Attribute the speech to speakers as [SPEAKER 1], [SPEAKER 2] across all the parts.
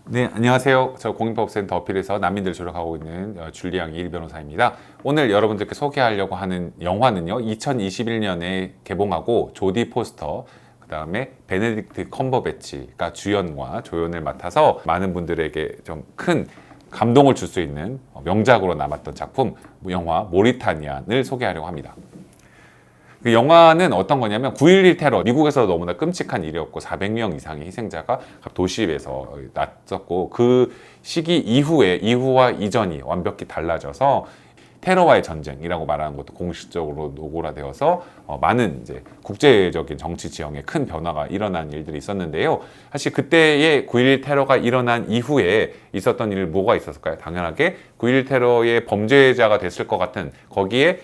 [SPEAKER 1] 네, 안녕하세요. 저 공인법센터 어필에서 난민들 조력하고 있는 줄리앙 이일 변호사입니다. 오늘 여러분들께 소개하려고 하는 영화는요, 2021년에 개봉하고 조디 포스터, 그 다음에 베네딕트 컴버배치가 주연과 조연을 맡아서 많은 분들에게 좀 큰 감동을 줄 수 있는 명작으로 남았던 작품, 영화 모리타니안을 소개하려고 합니다. 그 영화는 어떤 거냐면 9.11 테러, 미국에서 너무나 끔찍한 일이었고 400명 이상의 희생자가 각 도시에서 났었고 그 시기 이후와 이전이 완벽히 달라져서 테러와의 전쟁이라고 말하는 것도 공식적으로 노골화되어서 많은 이제 국제적인 정치 지형에 큰 변화가 일어난 일들이 있었는데요. 사실 그때의 9.11 테러가 일어난 이후에 있었던 일 뭐가 있었을까요? 당연하게 9.11 테러의 범죄자가 됐을 것 같은 거기에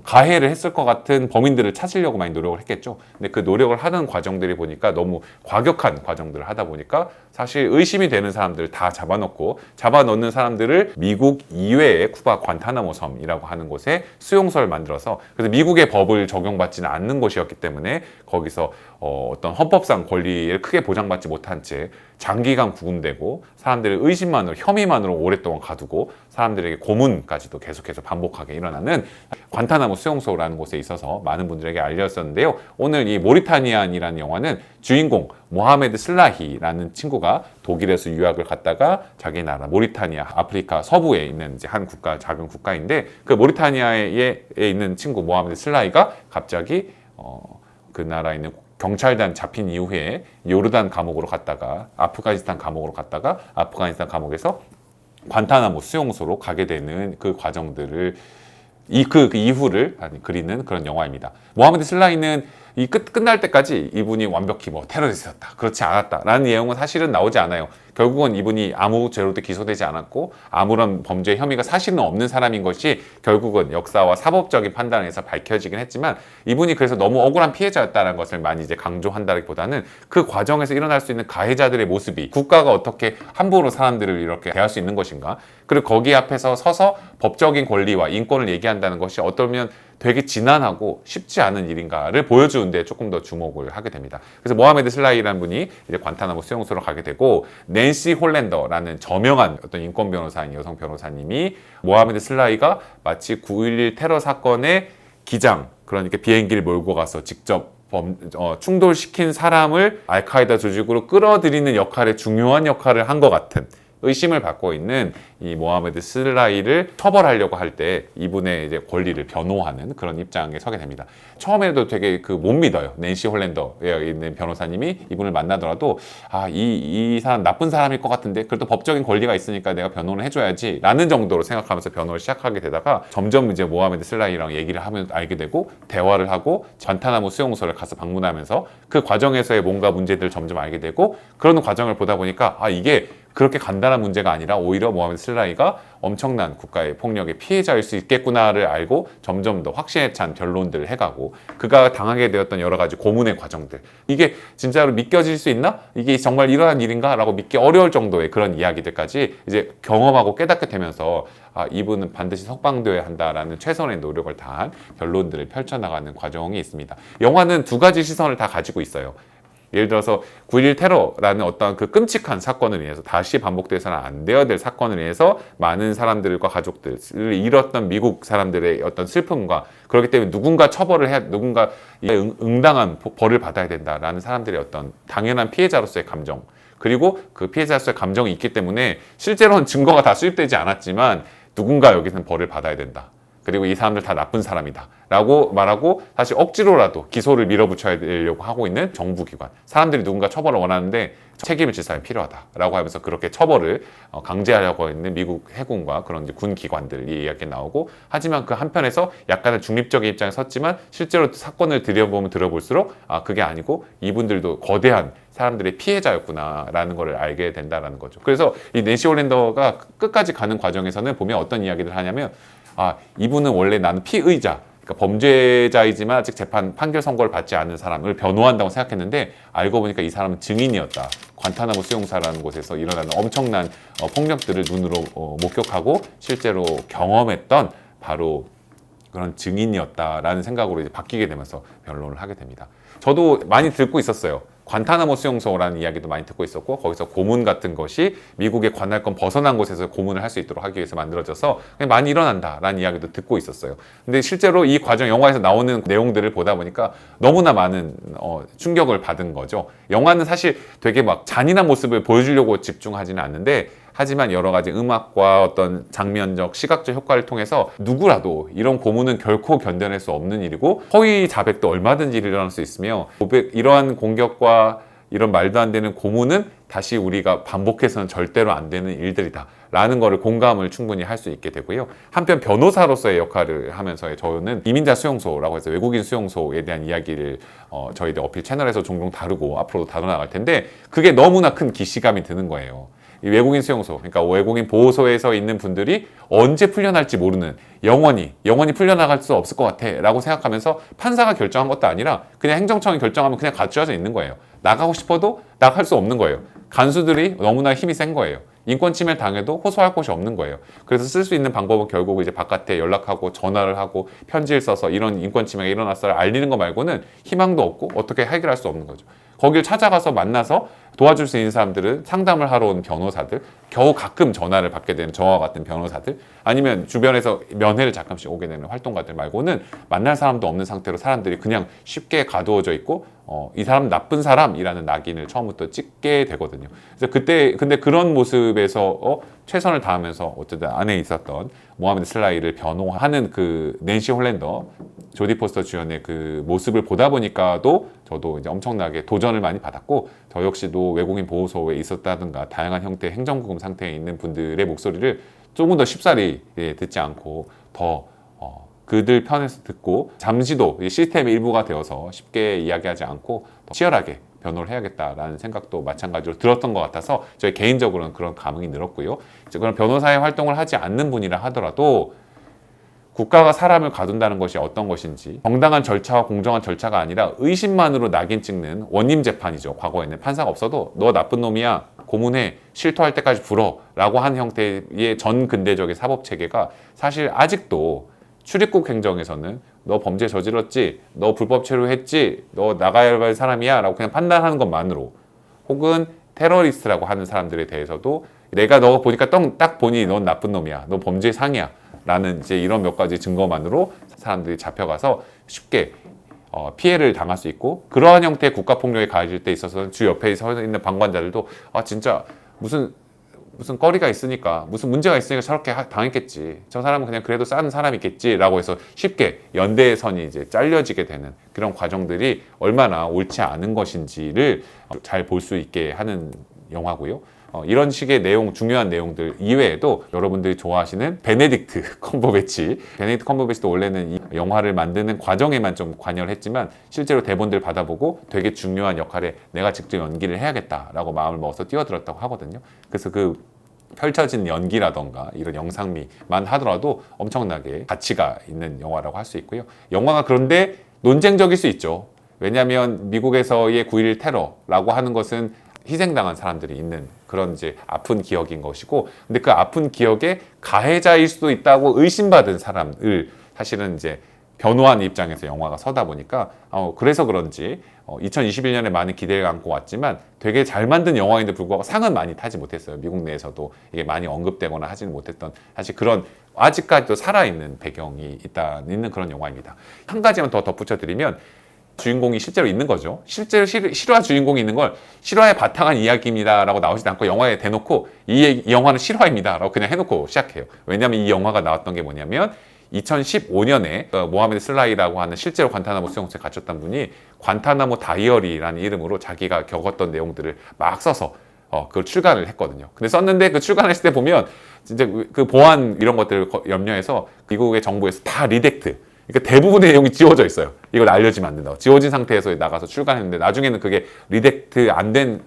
[SPEAKER 1] 가해를 했을 것 같은 범인들을 찾으려고 많이 노력을 했겠죠. 근데 그 노력을 하는 과정들이 보니까 너무 과격한 과정들을 하다 보니까 사실 의심이 되는 사람들을 다 잡아넣는 사람들을 미국 이외의 쿠바 관타나모 섬이라고 하는 곳에 수용소를 만들어서 그래서 미국의 법을 적용받지는 않는 곳이었기 때문에 거기서 어떤 헌법상 권리를 크게 보장받지 못한 채 장기간 구금되고 사람들의 의심만으로 혐의만으로 오랫동안 가두고 사람들에게 고문까지도 계속해서 반복하게 일어나는 관타나모 수용소라는 곳에 있어서 많은 분들에게 알렸었는데요. 오늘 이 모리타니안이라는 영화는 주인공 모하메드 슬라히라는 친구가 독일에서 유학을 갔다가 자기 나라 모리타니아 아프리카 서부에 있는 이제 한 국가 작은 국가인데 그 모리타니아에 있는 친구 모하메드 슬라히가 갑자기 그 나라에 있는 경찰단 잡힌 이후에 요르단 감옥으로 갔다가 아프가니스탄 감옥으로 갔다가 아프가니스탄 감옥에서 관타나모 수용소로 가게 되는 그 과정들을 그 이후를 그리는 그런 영화입니다. 모하메드 슬라히는 이 끝날 때까지 이분이 완벽히 뭐 테러리스트였다, 그렇지 않았다라는 내용은 사실은 나오지 않아요. 결국은 이분이 아무 죄로도 기소되지 않았고 아무런 범죄 혐의가 사실은 없는 사람인 것이 결국은 역사와 사법적인 판단에서 밝혀지긴 했지만 이분이 그래서 너무 억울한 피해자였다는 것을 많이 이제 강조한다기보다는 그 과정에서 일어날 수 있는 가해자들의 모습이 국가가 어떻게 함부로 사람들을 이렇게 대할 수 있는 것인가, 그리고 거기 앞에서 서서 법적인 권리와 인권을 얘기한다는 것이 어쩌면 되게 지난하고 쉽지 않은 일인가를 보여주는데 조금 더 주목을 하게 됩니다. 그래서 모하메드 슬라히라는 분이 이제 관타나모 수용소로 가게 되고 낸시 홀랜더라는 저명한 어떤 인권 변호사인 여성 변호사님이 모하메드 슬라히가 마치 9.11 테러 사건의 기장, 그러니까 비행기를 몰고 가서 직접 충돌시킨 사람을 알카에다 조직으로 끌어들이는 역할에 중요한 역할을 한 것 같은 의심을 받고 있는 이 모하메드 슬라히를 처벌하려고 할 때 이분의 이제 권리를 변호하는 그런 입장에 서게 됩니다. 처음에도 되게 못 믿어요. 낸시 홀랜더에 있는 변호사님이 이분을 만나더라도 이 사람 나쁜 사람일 것 같은데 그래도 법적인 권리가 있으니까 내가 변호를 해줘야지 라는 정도로 생각하면서 변호를 시작하게 되다가 점점 이제 모하메드 슬라히랑 얘기를 하면 알게 되고 대화를 하고 관타나모 수용소를 가서 방문하면서 그 과정에서의 뭔가 문제들을 점점 알게 되고 그런 과정을 보다 보니까 이게 그렇게 간단한 문제가 아니라 오히려 모하메드 슬라히가 엄청난 국가의 폭력의 피해자일 수 있겠구나를 알고 점점 더 확신에 찬 변론들을 해가고 그가 당하게 되었던 여러 가지 고문의 과정들, 이게 진짜로 믿겨질 수 있나? 이게 정말 이러한 일인가? 라고 믿기 어려울 정도의 그런 이야기들까지 이제 경험하고 깨닫게 되면서 이분은 반드시 석방되어야 한다라는 최선의 노력을 다한 변론들을 펼쳐나가는 과정이 있습니다. 영화는 두 가지 시선을 다 가지고 있어요. 예를 들어서 9.11 테러라는 어떤 그 끔찍한 사건을 인해서 다시 반복돼서는 안 되어야 될 사건을 인해서 많은 사람들과 가족들을 잃었던 미국 사람들의 어떤 슬픔과 그렇기 때문에 누군가 누군가 응당한 벌을 받아야 된다라는 사람들의 어떤 당연한 피해자로서의 감정, 그리고 그 피해자로서의 감정이 있기 때문에 실제로는 증거가 다 수집되지 않았지만 누군가 여기서는 벌을 받아야 된다. 그리고 이 사람들 다 나쁜 사람이다 라고 말하고 사실 억지로라도 기소를 밀어붙여야 되려고 하고 있는 정부기관, 사람들이 누군가 처벌을 원하는데 책임을 질 사람이 필요하다라고 하면서 그렇게 처벌을 강제하려고 있는 미국 해군과 그런 이제 군 기관들이 이야기 나오고, 하지만 그 한편에서 약간의 중립적인 입장에 섰지만 실제로 사건을 들여볼수록 그게 아니고 이분들도 거대한 사람들의 피해자였구나라는 걸 알게 된다라는 거죠. 그래서 이 낸시 홀랜더가 끝까지 가는 과정에서는 보면 어떤 이야기를 하냐면 이분은 원래 나는 피의자, 그러니까 범죄자이지만 아직 판결 선고를 받지 않은 사람을 변호한다고 생각했는데 알고 보니까 이 사람은 증인이었다. 관타나모 수용소라는 곳에서 일어나는 엄청난 폭력들을 눈으로 목격하고 실제로 경험했던 바로 그런 증인이었다라는 생각으로 이제 바뀌게 되면서 변론을 하게 됩니다. 저도 많이 듣고 있었어요. 관타나모 수용소라는 이야기도 많이 듣고 있었고, 거기서 고문 같은 것이 미국의 관할권 벗어난 곳에서 고문을 할 수 있도록 하기 위해서 만들어져서 많이 일어난다라는 이야기도 듣고 있었어요. 근데 실제로 이 과정, 영화에서 나오는 내용들을 보다 보니까 너무나 많은 충격을 받은 거죠. 영화는 사실 되게 막 잔인한 모습을 보여주려고 집중하지는 않는데, 하지만 여러 가지 음악과 어떤 장면적, 시각적 효과를 통해서 누구라도 이런 고문은 결코 견뎌낼 수 없는 일이고, 허위 자백도 얼마든지 일어날 수 있으며, 이러한 공격과 이런 말도 안 되는 고문은 다시 우리가 반복해서는 절대로 안 되는 일들이다 라는 거를 공감을 충분히 할 수 있게 되고요. 한편 변호사로서의 역할을 하면서 저는 이민자 수용소라고 해서 외국인 수용소에 대한 이야기를 저희들 어필 채널에서 종종 다루고 앞으로도 다뤄나갈 텐데, 그게 너무나 큰 기시감이 드는 거예요. 이 외국인 수용소, 그러니까 외국인 보호소에서 있는 분들이 언제 풀려날지 모르는, 영원히 풀려나갈 수 없을 것 같아 라고 생각하면서 판사가 결정한 것도 아니라 그냥 행정청이 결정하면 그냥 갇혀져 있는 거예요. 나가고 싶어도 나갈 수 없는 거예요. 간수들이 너무나 힘이 센 거예요. 인권 침해를 당해도 호소할 곳이 없는 거예요. 그래서 쓸 수 있는 방법은 결국 이제 바깥에 연락하고 전화를 하고 편지를 써서 이런 인권 침해가 일어났어를 알리는 거 말고는 희망도 없고 어떻게 해결할 수 없는 거죠. 거길 찾아가서 만나서 도와줄 수 있는 사람들은 상담을 하러 온 변호사들, 겨우 가끔 전화를 받게 되는 저와 같은 변호사들, 아니면 주변에서 면회를 잠깐씩 오게 되는 활동가들 말고는 만날 사람도 없는 상태로 사람들이 그냥 쉽게 가두어져 있고, 이 사람 나쁜 사람이라는 낙인을 처음부터 찍게 되거든요. 그래서 근데 그런 모습에서 최선을 다하면서 어쨌든 안에 있었던 모하메드 슬라이를 변호하는 그 낸시 홀랜더, 조디 포스터 주연의 그 모습을 보다 보니까도 저도 이제 엄청나게 도전을 많이 받았고, 저 역시도 외국인 보호소에 있었다든가 다양한 형태의 행정구금 상태에 있는 분들의 목소리를 조금 더 쉽사리 듣지 않고 더 그들 편에서 듣고, 잠시도 시스템의 일부가 되어서 쉽게 이야기하지 않고 더 치열하게 변호를 해야겠다라는 생각도 마찬가지로 들었던 것 같아서 저희 개인적으로는 그런 감흥이 늘었고요. 이제 그런 변호사의 활동을 하지 않는 분이라 하더라도 국가가 사람을 가둔다는 것이 어떤 것인지, 정당한 절차와 공정한 절차가 아니라 의심만으로 낙인 찍는 원님 재판이죠. 과거에는 판사가 없어도 너 나쁜 놈이야, 고문해, 실토할 때까지 불어 라고 한 형태의 전 근대적인 사법체계가 사실 아직도 출입국 행정에서는 너 범죄 저질렀지, 너 불법 체류했지, 너 나가야 할 사람이야 라고 그냥 판단하는 것만으로, 혹은 테러리스트라고 하는 사람들에 대해서도 내가 너 보니까 딱 보니 넌 나쁜 놈이야, 너 범죄 상이야 라는 이제 이런 몇 가지 증거만으로 사람들이 잡혀가서 쉽게 피해를 당할 수 있고, 그러한 형태의 국가폭력이 가해질 때 있어서는 주 옆에 서 있는 방관자들도 진짜 무슨 거리가 있으니까, 무슨 문제가 있으니까 저렇게 당했겠지, 저 사람은 그냥 그래도 싼 사람이겠지 라고 해서 쉽게 연대의 선이 이제 잘려지게 되는 그런 과정들이 얼마나 옳지 않은 것인지를 잘 볼 수 있게 하는 영화고요. 이런 식의 중요한 내용들 이외에도 여러분들이 좋아하시는 베네딕트 컴버배치도 원래는 이 영화를 만드는 과정에만 좀 관여를 했지만, 실제로 대본들 받아보고 되게 중요한 역할에 내가 직접 연기를 해야겠다라고 마음을 먹어서 뛰어들었다고 하거든요. 그래서 그 펼쳐진 연기라던가 이런 영상미만 하더라도 엄청나게 가치가 있는 영화라고 할 수 있고요. 영화가 그런데 논쟁적일 수 있죠. 왜냐하면 미국에서의 9.11 테러라고 하는 것은 희생당한 사람들이 있는 그런 이제 아픈 기억인 것이고, 근데 그 아픈 기억에 가해자일 수도 있다고 의심받은 사람을 사실은 이제 변호하는 입장에서 영화가 서다 보니까 그래서 그런지 2021년에 많은 기대를 안고 왔지만 되게 잘 만든 영화인데 불구하고 상은 많이 타지 못했어요. 미국 내에서도 이게 많이 언급되거나 하지는 못했던, 사실 그런 아직까지도 살아있는 배경이 있는 그런 영화입니다. 한 가지만 더 덧붙여 드리면, 주인공이 실제로 있는 거죠. 실제로 실화 주인공이 있는 걸 실화에 바탕한 이야기입니다 라고 나오지도 않고, 영화에 대놓고 이 영화는 실화입니다 라고 그냥 해놓고 시작해요. 왜냐하면 이 영화가 나왔던 게 뭐냐면 2015년에 모하메드 슬라이라고 하는 실제로 관타나모 수용소에 갇혔던 분이 관타나모 다이어리라는 이름으로 자기가 겪었던 내용들을 막 써서 그걸 출간을 했거든요. 근데 썼는데 그 출간했을 때 보면 진짜 그 보안 이런 것들을 염려해서 미국의 정부에서 다 리덱트, 그러니까 대부분의 내용이 지워져 있어요. 이걸 알려지면 안 된다고. 지워진 상태에서 나가서 출간했는데 나중에는 그게 리덱트 안 된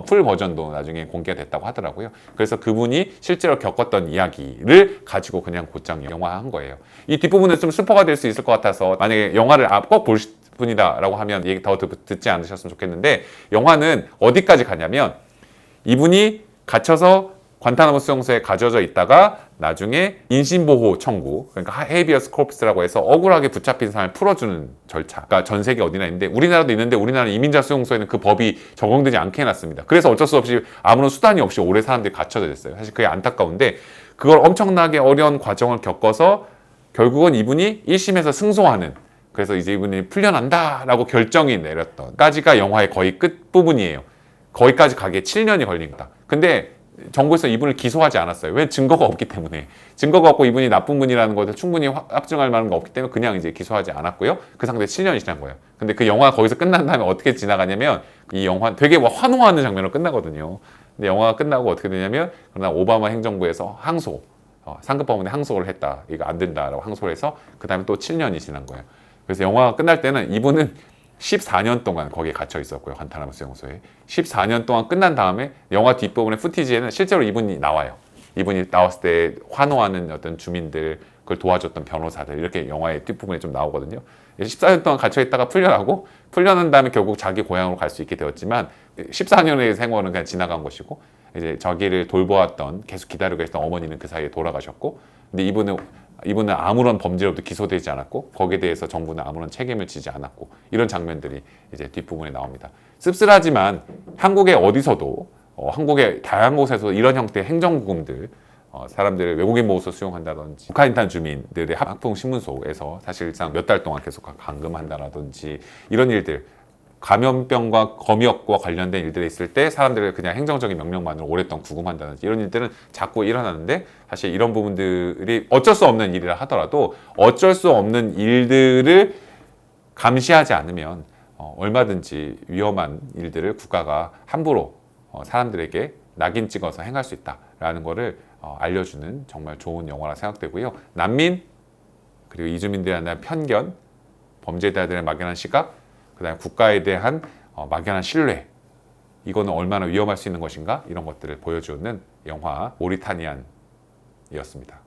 [SPEAKER 1] 풀 버전도 나중에 공개가 됐다고 하더라고요. 그래서 그분이 실제로 겪었던 이야기를 가지고 그냥 곧장 영화한 거예요. 이 뒷부분은 좀 스포가 될 수 있을 것 같아서 만약에 영화를 꼭 볼 분이다라고 하면 얘기 더 듣지 않으셨으면 좋겠는데, 영화는 어디까지 가냐면 이분이 갇혀서 관타나모 수용소에 가져져 있다가 나중에 인신보호 청구, 그러니까 헤이비어스 코프스라고 해서 억울하게 붙잡힌 사람을 풀어주는 절차가 전 세계 어디나 있는데 우리나라도 있는데 우리나라 이민자 수용소에는 그 법이 적용되지 않게 해놨습니다. 그래서 어쩔 수 없이 아무런 수단이 없이 오래 사람들이 갇혀져 있어요. 사실 그게 안타까운데 그걸 엄청나게 어려운 과정을 겪어서 결국은 이분이 1심에서 승소하는, 그래서 이제 이분이 풀려난다라고 결정이 내렸던 까지가 영화의 거의 끝부분이에요. 거기까지 가기에 7년이 걸린 거다. 근데 정부에서 이분을 기소하지 않았어요. 왜? 증거가 없기 때문에. 증거가 없고 이분이 나쁜 분이라는 것을 충분히 합증할 만한 거 없기 때문에 그냥 이제 기소하지 않았고요. 그 상태에 7년이 지난 거예요. 근데 그 영화가 거기서 끝난 다음에 어떻게 지나가냐면 이 영화 되게 뭐 환호하는 장면으로 끝나거든요. 근데 영화가 끝나고 어떻게 되냐면 그러나 오바마 행정부에서 항소, 상급 법원에 항소를 했다. 이거 안 된다라고 항소를 해서 그 다음에 또 7년이 지난 거예요. 그래서 영화가 끝날 때는 이분은 14년 동안 거기에 gat혀 있었고요. 관타나모 수용소에 14년 동안 끝난 다음에 영화 뒷부분의 푸티지에는 실제로 이분이 나와요. 이분이 나왔을 때 환호하는 어떤 주민들, 그걸 도와줬던 변호사들, 이렇게 영화의 뒷부분에 좀 나오거든요. 14년 동안 갇혀 있다가 풀려난 다음에 결국 자기 고향으로 갈 수 있게 되었지만 14년의 생활은 그냥 지나간 것이고 이제 자기를 돌보았던, 계속 기다리고 있던 어머니는 그 사이에 돌아가셨고, 근데 이분은 아무런 범죄로도 기소되지 않았고 거기에 대해서 정부는 아무런 책임을 지지 않았고, 이런 장면들이 이제 뒷부분에 나옵니다. 씁쓸하지만 한국의 어디서도 한국의 다양한 곳에서 이런 형태의 행정구금들, 사람들을 외국인 보호소 수용한다든지 북한인탄 주민들의 학폭 신문소에서 사실상 몇 달 동안 계속 감금한다라든지 이런 일들, 감염병과 검역과 관련된 일들이 있을 때 사람들을 그냥 행정적인 명령만으로 오랫동안 구금한다든지 이런 일들은 자꾸 일어나는데, 사실 이런 부분들이 어쩔 수 없는 일이라 하더라도 어쩔 수 없는 일들을 감시하지 않으면 얼마든지 위험한 일들을 국가가 함부로 사람들에게 낙인 찍어서 행할 수 있다라는 것을 알려주는 정말 좋은 영화라 생각되고요. 난민, 그리고 이주민들에 대한 편견, 범죄자들에 대한 막연한 시각, 그 다음에 국가에 대한 막연한 신뢰, 이거는 얼마나 위험할 수 있는 것인가, 이런 것들을 보여주는 영화 모리타니안이었습니다.